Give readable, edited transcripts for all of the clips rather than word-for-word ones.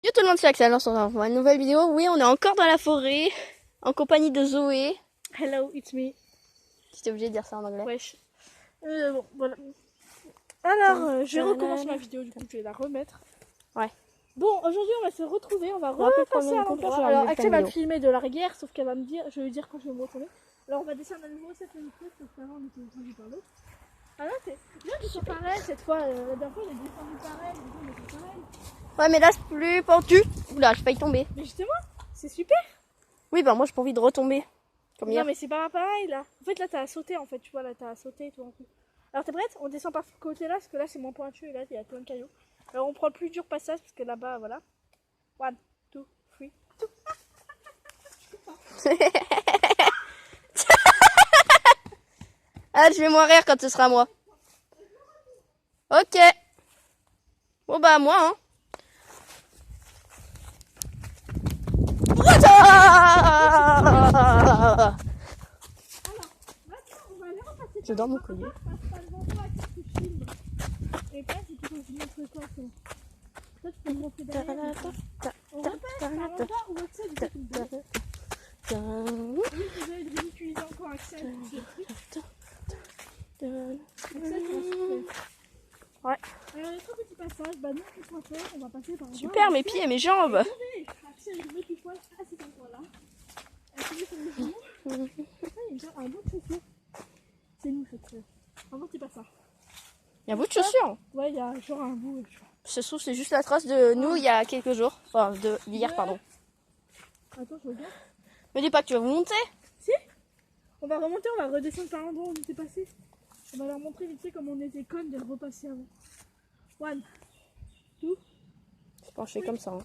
Yo tout le monde, c'est Axel, on se retrouve pour une nouvelle vidéo. Oui, on est encore dans la forêt, en compagnie de Zoé. Hello, it's me. J'étais obligée de dire ça en anglais. Wesh. Bon, voilà. Alors, je recommence ma vidéo, du coup, je vais la remettre. Ouais. Bon, aujourd'hui, on va se retrouver, on va rappelle repasser à qu'on peut l'endroit. faire Alors, une Axel va vidéo. filmer de l'arrière, sauf qu'elle va me dire, je vais lui dire quand je vais me retourner. Alors, on va descendre à nouveau cette même chose, parce qu'avant, on était descendu par l'autre. Alors, c'est bien que c'est pareil, cette fois, la dernière fois, on est descendu pareil, du coup, on était pareil. Ouais, mais là, c'est plus pentu. Oula, j'ai failli tomber. Mais justement, c'est super. Oui, bah moi, j'ai pas envie de retomber. Comme hier. Non, mais c'est pas pareil, là. En fait, là, t'as à sauter, en fait, tu vois, là, t'as à sauter et tout, en fait. Alors, t'es prête? On descend par ce côté-là, parce que là, c'est moins pointu, et là, il y a plein de cailloux. Alors, on prend le plus dur passage, parce que là-bas, voilà. 1, 2, 3. Ah, je vais moins rire quand ce sera moi. Ok. Bon, bah, moi, hein. Je dors mon collier. Et pas si tu continues ce temps, c'est bon. Toi, tu peux me montrer derrière. On repasse par l'endroit où Axel dit qu'il me donne. Oui, vous allez ridiculiser encore Axel. Axel, Ouais. Alors, les trois petits passages, bah nous, on va faire, on va passer par là. Super, mes pieds et mes jambes. Axel, je veux qu'il soit à cet endroit-là. Axel, sur les genoux. Ah, il y a déjà un bout de chaussure. C'est nous, chaussure. En fait, c'est pas ça. Il y a un bout de chaussure. Ouais, il y a genre un bout. Ça se trouve, c'est juste la trace de nous il y a quelques jours. Enfin, d'hier, pardon. Attends, je regarde. Me dis pas que tu vas vous monter. Si. On va remonter, on va redescendre par l'endroit où on était passé. On va leur montrer vite fait comme on était connes de repasser avant. 1, 2. Je pense que je fais comme ça. Hein.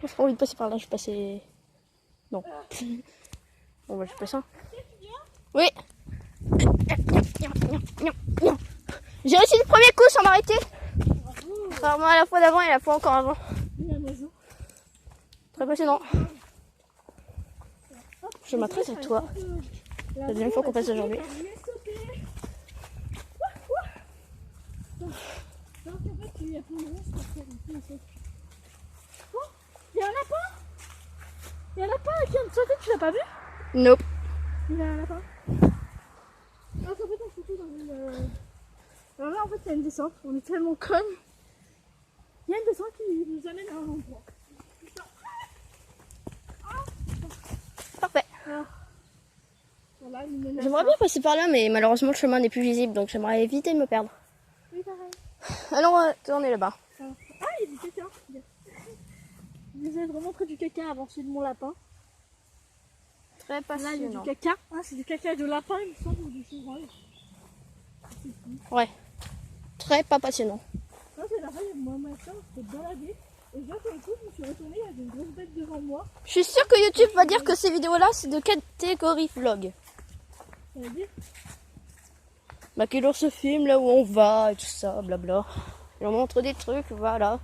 J'ai pas envie de passer par là, je vais passer. Non. Bon, bah, je fais ça. Oui. J'ai réussi le premier coup sans m'arrêter. Enfin, moi, à la fois d'avant et à la fois encore avant. Très passionnant. Je m'adresse à toi. La deuxième fois qu'on passe aujourd'hui. Il y a un lapin. Il y a un lapin qui vient de sauter, tu l'as pas vu? Nope. Il y a un lapin. Ah, en fait, on se dans une... Alors là, en fait, il y a une descente. On est tellement connes. Il y a une descente qui nous amène à un endroit. Parfait. Voilà, J'aimerais bien passer par là, mais malheureusement, le chemin n'est plus visible, donc j'aimerais éviter de me perdre. Oui, pareil. Alors, on va tourner là-bas. Ah, il y a du caca. Je vous ai vraiment pris du caca avant celui de mon lapin. Très Là, il y a passionnant. du caca. Ah, c'est du caca de lapin, il me semble, ou du chevreuil. Ouais. Très pas passionnant. Là, c'est la veille, moi, ma soeur, on s'était baladé. Et là, sur le coup, je me suis retournée, il y avait une grosse bête devant moi. Je suis sûre que YouTube va dire que ces vidéos-là, c'est de catégorie vlog. Ça veut dire Bah, que l'on se filme là où on va et tout ça, blabla. Et on montre des trucs, voilà.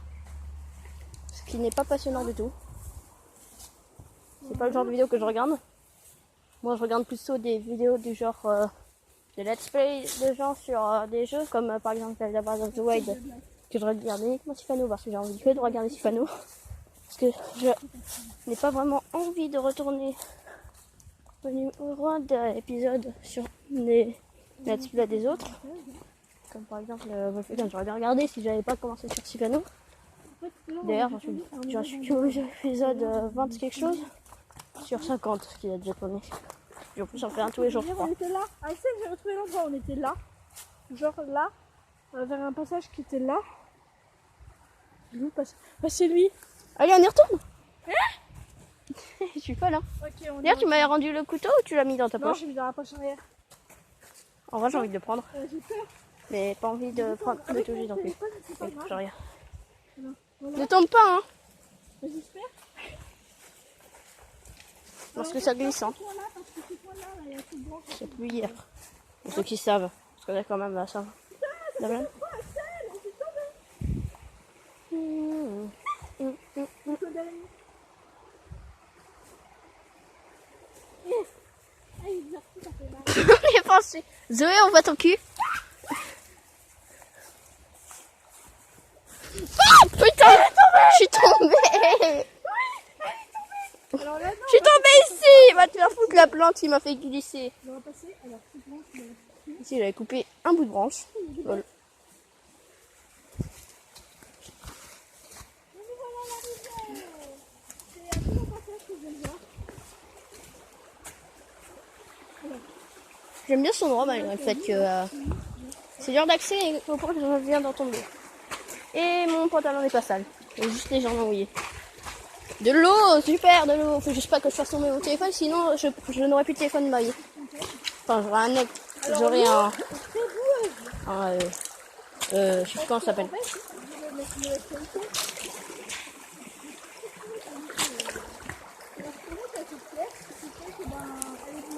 Ce qui n'est pas passionnant du tout. C'est pas le genre de vidéo que je regarde. Moi, je regarde plutôt des vidéos du genre des let's play de gens sur des jeux, comme par exemple la Breath of the Wild, que je regarde uniquement Sifano, parce que j'ai envie que de regarder Sifano. Parce que je n'ai pas vraiment envie de retourner au numéro 1 de l'épisode sur les let's play des autres. Comme par exemple Wolfenstein, j'aurais bien regardé si j'avais pas commencé sur Sifano. D'ailleurs, j'en suis qu'au épisode 20 quelque chose sur 50 qui a déjà tourné. Et en plus, j'en fais un tous les jours, je crois. On était là. Ah, c'est j'ai retrouvé l'endroit où on était là. Genre là. Vers un passage qui était là. C'est lui. Allez, on y retourne. Je suis pas là. Ok, on D'ailleurs, tu m'avais rendu le couteau ou tu l'as mis dans ta Non, poche? j'ai mis dans la poche arrière. En vrai, j'ai envie de le prendre. J'ai peur. Mais pas envie de prendre de toucher non plus. C'est pas grave. J'ai rien. Voilà. Ne tombe pas, hein. J'espère. Parce que ça glisse, hein. Là, parce que ce point-là, il y a tout le blanc. C'est plus hier. Pour ceux qui savent. Parce que là, quand même, là, ça va. On est pensé. Zoé, on voit ton cul. Ah putain, je suis tombée. Alors là, non, Je suis tombée ici. Va te la foutre la plante qui m'a fait glisser. on va passer. Alors, c'est bon, Ici j'avais coupé un bout de branche. Voilà. c'est un peu mon passage que je viens de voir. J'aime bien cet endroit malgré le fait que c'est dur d'accès et au point que je viens dans tomber. Et mon pantalon n'est pas sale. Il est juste légèrement mouillé. De l'eau, super, de l'eau. Faut juste pas que je fasse tomber mon téléphone, sinon je n'aurai plus de téléphone de ma vie. Enfin, j'aurai un net. J'aurai un. Je sais plus comment ça s'appelle.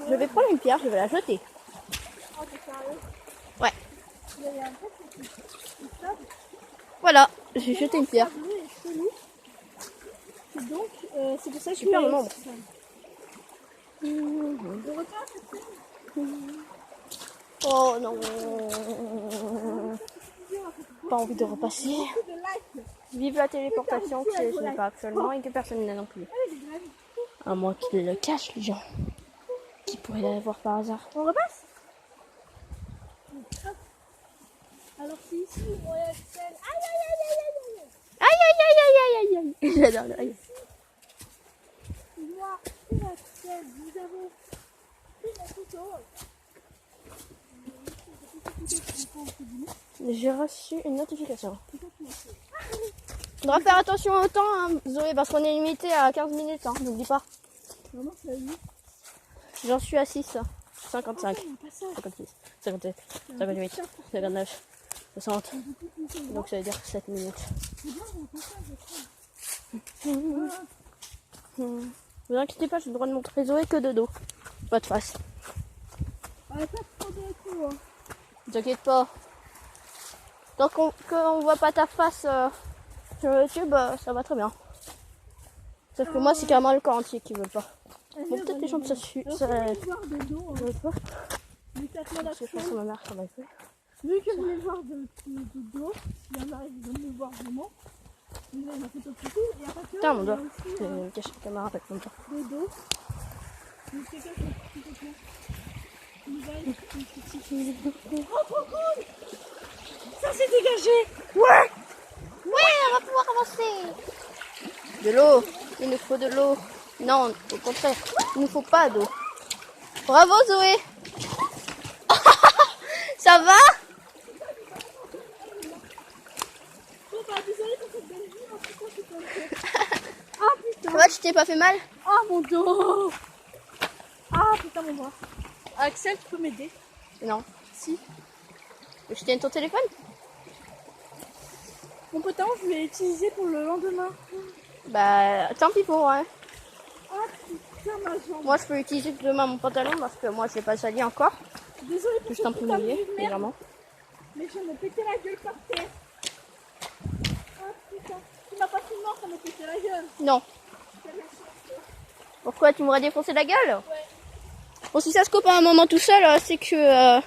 Je vais prendre une pierre, je vais la jeter. Ouais. Voilà, j'ai jeté une pierre. Donc, c'est pour ça que Super le nombre. Oh non. Pas envie de repasser. Vive la téléportation que je n'ai pas actuellement et que personne n'a non plus. À moins qu'ils le cachent les gens. Qui pourraient l'avoir par hasard. On repasse. Alors c'est ici où on a celle. Aïe aïe aïe aïe aïe aïe aïe. J'adore le aïe. Moi, c'est la celle. Nous avons pris la photo. J'ai reçu une notification. On doit faire attention au temps, hein, Zoé, parce qu'on est limité à 15 minutes, hein, n'oublie pas. Vraiment, c'est lui. J'en suis à 6, 55, 56, 57, 58, 59, 60. Donc ça veut dire 7 minutes. Vous inquiétez pas, j'ai le droit de montrer Zoé que de dos. Pas de face. On va pas trop de coup. T'inquiète pas. Tant qu'on voit pas ta face sur YouTube, ça va très bien. Sauf que moi, c'est carrément le corps entier qui veut pas. Bon, peut-être les jambes, ça suit. Ça de dos. veut pas. Mais t'as pas Parce que je pense que ma mère travaille pas. Vu que vous voulez voir de dos, si la mari veut me voir vraiment, vous avez ma photo de coucou. Et après, Putain, mon doigt. aussi Je vais cacher la caméra avec mon doigt. de dos. Donc c'est quelqu'un qui est complètement. Une petite. Oh, trop cool! Ça s'est dégagé! Ouais! Ouais, on va pouvoir avancer! De l'eau! Il nous faut de l'eau! Non, au contraire, il nous faut pas d'eau. Bravo Zoé! Ça va? Oh, bah, désolée pour cette belle vue, en tout cas, c'est comme ça. Ah putain! Ça va, tu t'es pas fait mal? Ah mon dos! Ah putain, mon bras. Axel, tu peux m'aider? Non. Si. Je tienne ton téléphone? Mon potin, je vais l'utiliser pour le lendemain. Bah, tant pis pour moi. Hein. Ah putain, ma jambe. Moi, je peux utiliser demain mon pantalon parce que moi, je l'ai pas sali encore. Désolée pour Juste un peu mouillé, légèrement. Mais je me pétais la gueule par terre. Ah putain. Tu m'as pas filmé, ça m'a pété la gueule. Non. Pourquoi tu m'aurais défoncé la gueule? Ouais. Bon, si ça se coupe à un moment tout seul, c'est que...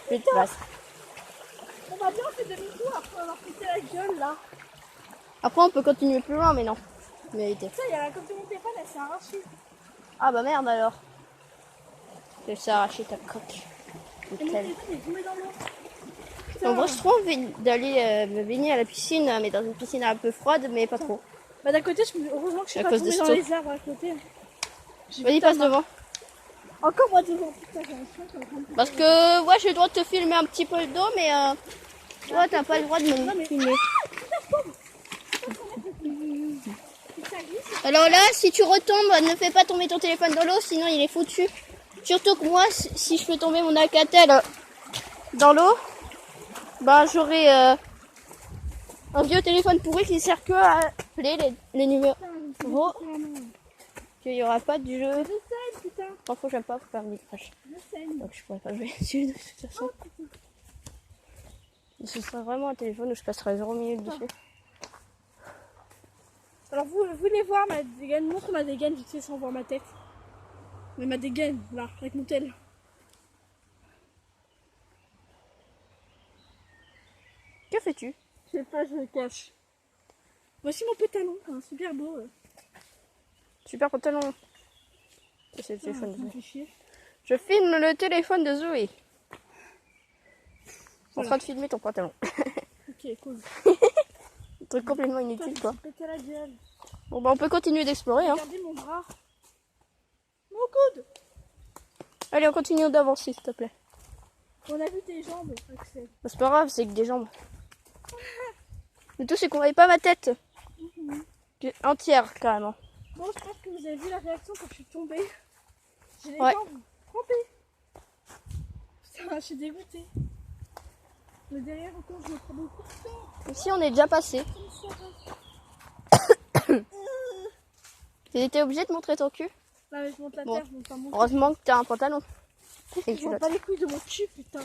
Plus de place. On va bien fait demi-tour après avoir pété la gueule là. Après, on peut continuer plus loin, mais non. Mérité. Ça, il y a la copie de mon téléphone, elle s'est arrachée. Ah bah merde alors. Je vais arracher ta coque. Et mon téléphone est tombé dans l'eau. En vrai, je trouve envie d'aller me baigner à la piscine, mais dans une piscine un peu froide, mais pas trop. Bah d'un côté, heureusement que je suis À pas cause tombée des dans sauts. les arbres à côté. Vas-y, passe devant. Encore moi devant. Putain, j'ai l'impression que ça va prendre- Parce que, ouais, j'ai le droit de te filmer un petit peu le dos, mais toi, t'as pas le droit de me filmer. Ça glisse. Alors là, si tu retombes, ne fais pas tomber ton téléphone dans l'eau, sinon il est foutu. Surtout que moi, si je fais tomber mon Alcatel dans l'eau, bah j'aurai un vieux téléphone pourri qui sert que à appeler les numéros. Qu'il n'y aura pas de jeu. Je saigne, putain. T'en faut, j'aime pas faire des crash. Je saigne. Donc je pourrais pas jouer dessus de toute façon. Ce sera vraiment un téléphone où je passerai 0 minutes dessus. Alors vous voulez voir ma dégaine, montre ma dégaine vite fait sans voir ma tête. Mais ma dégaine, là, avec mon tel. fais-tu? Je sais pas, je le cache. Voici mon pantalon, un super beau. Super pantalon. C'est le téléphone de Ça me Zoé. fait chier. Je filme le téléphone de Zoé. En Voilà. train de filmer ton pantalon. Ok, cool. Un truc complètement Putain, inutile je quoi. me suis pété la gueule. Bon bah on peut continuer d'explorer hein. Regardez mon bras. Mon coude. Allez on continue d'avancer s'il te plaît. On a vu tes jambes, Axel. Bah, c'est pas grave, c'est que des jambes. Le tout c'est qu'on voyait pas ma tête. Entière carrément. Bon, je pense que vous avez vu la réaction quand je suis tombée. J'ai les Ouais. jambes trempées. Putain, je suis dégoûtée. Mais derrière encore, je me prends beaucoup de temps. Ici on est déjà passé. T'étais obligé de montrer ton cul. Là, mais je monte la Bon. terre, je monte pas mon cul. Heureusement que t'as un pantalon. Et Je vois pas les couilles de mon cul, putain.